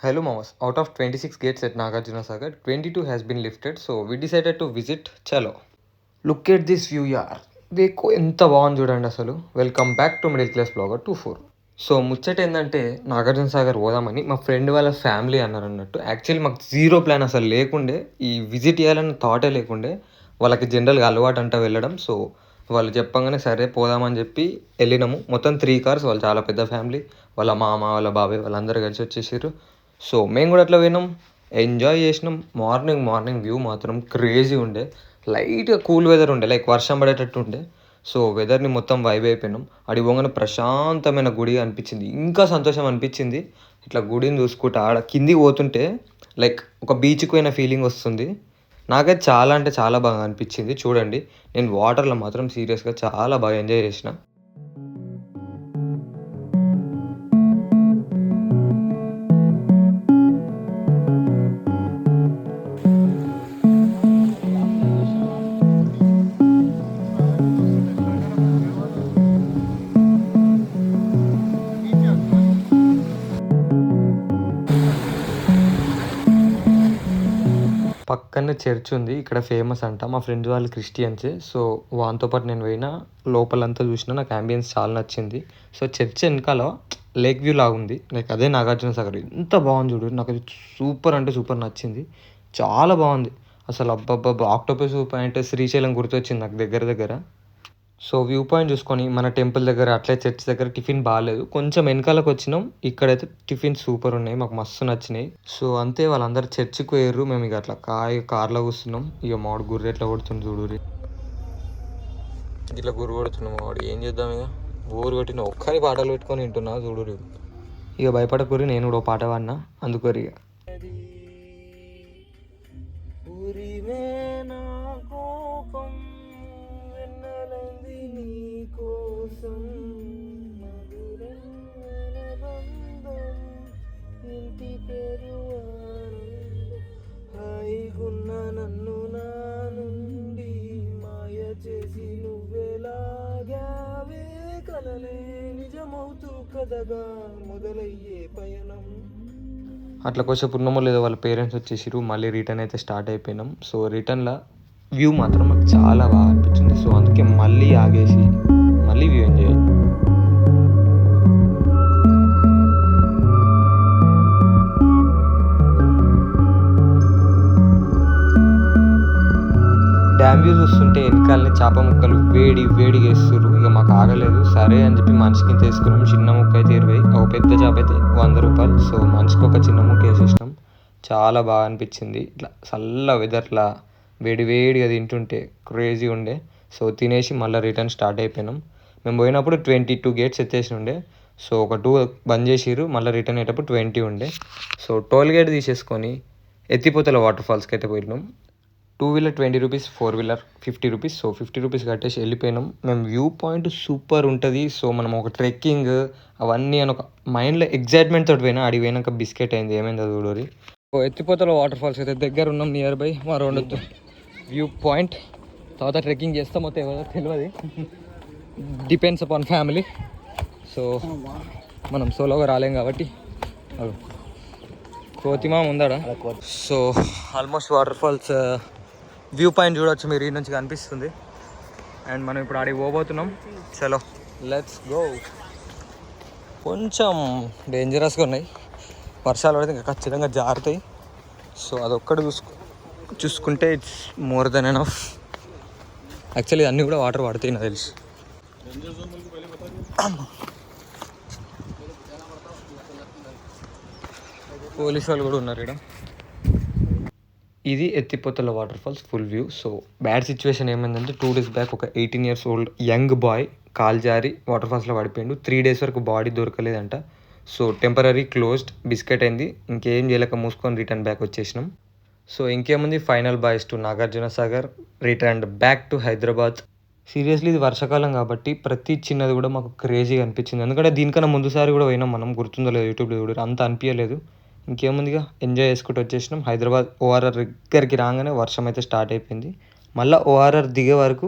Hello, Mamas. Out of 26 gates at Nagarjuna Sagar, 22 has been lifted, so we decided to visit Chalo. Look at this view యార్. మీకు ఎంత బాగుంది చూడండి అసలు. Welcome back to middle class blogger 24. So ముచ్చట ఏంటంటే నాగార్జున సాగర్ పోదామని మా ఫ్రెండ్ వాళ్ళ ఫ్యామిలీ అన్నారు అన్నట్టు. యాక్చువల్లీ మాకు జీరో ప్లాన్ అసలు లేకుండే, ఈ విజిట్ చేయాలన్న థాటే లేకుండే. వాళ్ళకి జనరల్గా అలవాటు అంట వెళ్ళడం. సో వాళ్ళు చెప్పంగానే సరే పోదామని చెప్పి వెళ్ళినాము. మొత్తం 3 కార్స్, వాళ్ళు చాలా పెద్ద ఫ్యామిలీ. వాళ్ళ మామ, వాళ్ళ బాబాయ్ వాళ్ళందరూ కలిసి వచ్చేసారు. సో మేము కూడా అట్లా పోయినాం, ఎంజాయ్ చేసినాం. మార్నింగ్ వ్యూ మాత్రం క్రేజీ ఉండే. లైట్గా కూల్ వెదర్ ఉండే, లైక్ వర్షం పడేటట్టు ఉండే. సో వెదర్ని మొత్తం వైబ్ అయిపోయినాం. అడి పోగానే ప్రశాంతమైన గుడి అనిపించింది, ఇంకా సంతోషం అనిపించింది. ఇట్లా గుడిని చూసుకుంటా ఆడ కిందికి పోతుంటే లైక్ ఒక బీచ్కి పోయిన ఫీలింగ్ వస్తుంది. నాకైతే చాలా అంటే చాలా బాగా అనిపించింది. చూడండి, నేను వాటర్లో మాత్రం సీరియస్గా చాలా బాగా ఎంజాయ్ చేసిన. పక్కనే చర్చ్ ఉంది, ఇక్కడ ఫేమస్ అంట. మా ఫ్రెండ్స్ వాళ్ళు క్రిస్టియన్సే. సో వాళ్ళతో పాటు నేను పోయినా, లోపలంతా చూసినా. నాకు అంబియన్స్ చాలా నచ్చింది. సో చర్చ్ వెనకాల లేక్ వ్యూ లాగా ఉంది, లైక్ అదే నాగార్జున సాగర్. ఎంత బాగుంది చూడు, నాకు అది సూపర్ అంటే సూపర్ నచ్చింది. చాలా బాగుంది అసలు. అబ్బబ్బబ్బా, ఆక్టోపస్ పాయింట్ శ్రీశైలం గుర్తొచ్చింది నాకు దగ్గర దగ్గర. సో వ్యూ పాయింట్ చూసుకొని మన టెంపుల్ దగ్గర, అట్లే చర్చ్ దగ్గర టిఫిన్ బాగాలేదు, కొంచెం వెనకాలకు వచ్చినాం. ఇక్కడైతే టిఫిన్ సూపర్ ఉన్నాయి, మాకు మస్తు నచ్చినాయి. సో అంతే, వాళ్ళందరూ చర్చికి పోయారు. మేము ఇక అట్లా కార్లో కూర్చున్నాం. ఇక మామిడి గుర్రె ఎట్లా కొడుతుంది చూడు, ఇట్లా గుర్రు కొడుతున్నాం. మామిడి ఏం చేద్దాం, ఇక ఊరు కొట్టిన ఒక్కరి పాటలు పెట్టుకొని వింటున్నా చూడు. ఇక భయపడకూరి, నేను కూడా పాట పాడినా అందుకోరు. ఇక నన్ను నా నుండి మాయ చేసి నువ్వెలాగావే, కలలే నిజమవుతూ కదగా మొదలయ్యే పయనం. అట్లా కొంచెం పున్నమో లేదో వాళ్ళ పేరెంట్స్ వచ్చేసిరు. మళ్ళీ రిటర్న్ అయితే స్టార్ట్ అయిపోయినాం. సో రిటర్న్లో వ్యూ మాత్రం నాకు చాలా బాగా అనిపించింది. సో అందుకే మళ్ళీ ఆగేసి మళ్ళీ వ్యూ ఎంజాయ్. డ్యామ్ వ్యూ చూస్తుంటే వెనకాలని చేప ముక్కలు వేడిగా వేస్తున్నారు. ఇక మాకు ఆగలేదు, సరే అని చెప్పి మనిషికి తీసుకున్నాం. చిన్న ముక్క అయితే 20, ఒక పెద్ద చేప అయితే 100 రూపాయలు. సో మనిషికి ఒక చిన్న ముక్క వేసేసినాం. చాలా బాగా అనిపించింది. ఇట్లా చల్ల వెదర్లా వేడిగా తింటుంటే క్రేజీ ఉండే. సో తినేసి మళ్ళీ రిటర్న్ స్టార్ట్ అయిపోయినాం. మేము పోయినప్పుడు 22 గేట్స్ ఎత్తేసి ఉండే. సో ఒక 2 బంద్ చేసిరు, మళ్ళీ రిటర్న్ అయ్యేటప్పుడు 20 ఉండే. సో టోల్ గేట్ తీసేసుకొని ఎత్తిపోతల వాటర్ ఫాల్స్కి అయితే పోయినాం. 2 wheeler 20 rupees, 4 wheeler 50 rupees. So 50 rupees కట్టేసి వెళ్ళిపోయినాం. మేము వ్యూ పాయింట్ సూపర్ ఉంటుంది. సో మనం ఒక ట్రెక్కింగ్ అవన్నీ అని ఒక మైండ్లో ఎగ్జైట్మెంట్ తోటి పోయినా. అడిగి పోయినాక బిస్కెట్ అయింది, ఏమైంది అది చూడరి. సో ఎత్తిపోతల వాటర్ ఫాల్స్ అయితే దగ్గర ఉన్నాం, నియర్ బై. మా రెండు వ్యూ పాయింట్ తర్వాత ట్రెక్కింగ్ చేస్తాం, మొత్తం ఎవరో తెలియదు, డిపెండ్స్ అపాన్ ఫ్యామిలీ. సో మనం సోలోగా రాలేం కాబట్టి కోతిమా ఉందాడా. So almost waterfalls view point చూడవచ్చు మీరు, ఈ నుంచి కనిపిస్తుంది. అండ్ మనం ఇప్పుడు ఆడికి పోబోతున్నాం. చలో లెట్స్ గో. కొంచెం డేంజరస్గా ఉన్నాయి, వర్షాలు పడితే ఇంకా ఖచ్చితంగా జారుతాయి. సో అదొక్కటి చూసుకుంటే it's more than enough. Actually అన్నీ కూడా వాటర్ పడతాయి నాకు తెలిసి. పోలీసు వాళ్ళు కూడా ఉన్నారు ఇక్కడ. ఇది Ethipothala waterfalls full view. So bad situation ఏమైందంటే 2 డేస్ బ్యాక్ ఒక 18 years ఓల్డ్ యంగ్ బాయ్ కాల్ జారి వాటర్ ఫాల్స్లో పడిపోయిండు. 3 days వరకు బాడీ దొరకలేదంట. సో టెంపరీ క్లోజ్డ్, బిస్కెట్ అయింది. ఇంకేం చేయలేక మూసుకొని రిటర్న్ బ్యాక్ వచ్చేసినాం. సో ఇంకేముంది, final boys to Nagarjuna Sagar, return back to Hyderabad. Seriously ఇది వర్షాకాలం కాబట్టి ప్రతి చిన్నది కూడా మాకు క్రేజీగా అనిపించింది. ఎందుకంటే దీనికన్నా ముందుసారి కూడా పోయినాం మనం, గుర్తుందో లేదు, యూట్యూబ్లో చూడరు, అంత అనిపించలేదు. ఇంకేముందిగా ఎంజాయ్ చేసుకుంటూ వచ్చేసినాం. హైదరాబాద్ ఓఆర్ఆర్ దగ్గరికి రాగానే వర్షం అయితే స్టార్ట్ అయిపోయింది. మళ్ళీ ఓఆర్ఆర్ దిగే వరకు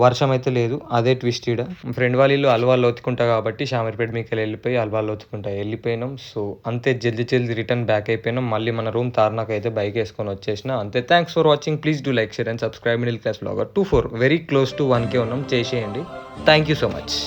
వర్షం అయితే లేదు, అదే ట్విస్ట్ ఈడ. ఫ్రెండ్ వాళ్ళ ఇల్లు అల్వాల్ లోతుకుంటా కాబట్టి షామీర్పేట మీకు వెళ్ళిపోయి అల్వాల్ లోతుకుంటా వెళ్ళిపోయినాం. సో అంతే జల్దీ జల్దీ రిటర్న్ బ్యాక్ అయిపోయినాం. మళ్ళీ మన రూమ్ తార్నాక్ అయితే బైక్ వేసుకొని వచ్చేసిన అంతే. Thanks for watching. Please do like, share and subscribe middle class blogger 24 very close to 1K ఉన్నాం, చేసేయండి. Thank you so much.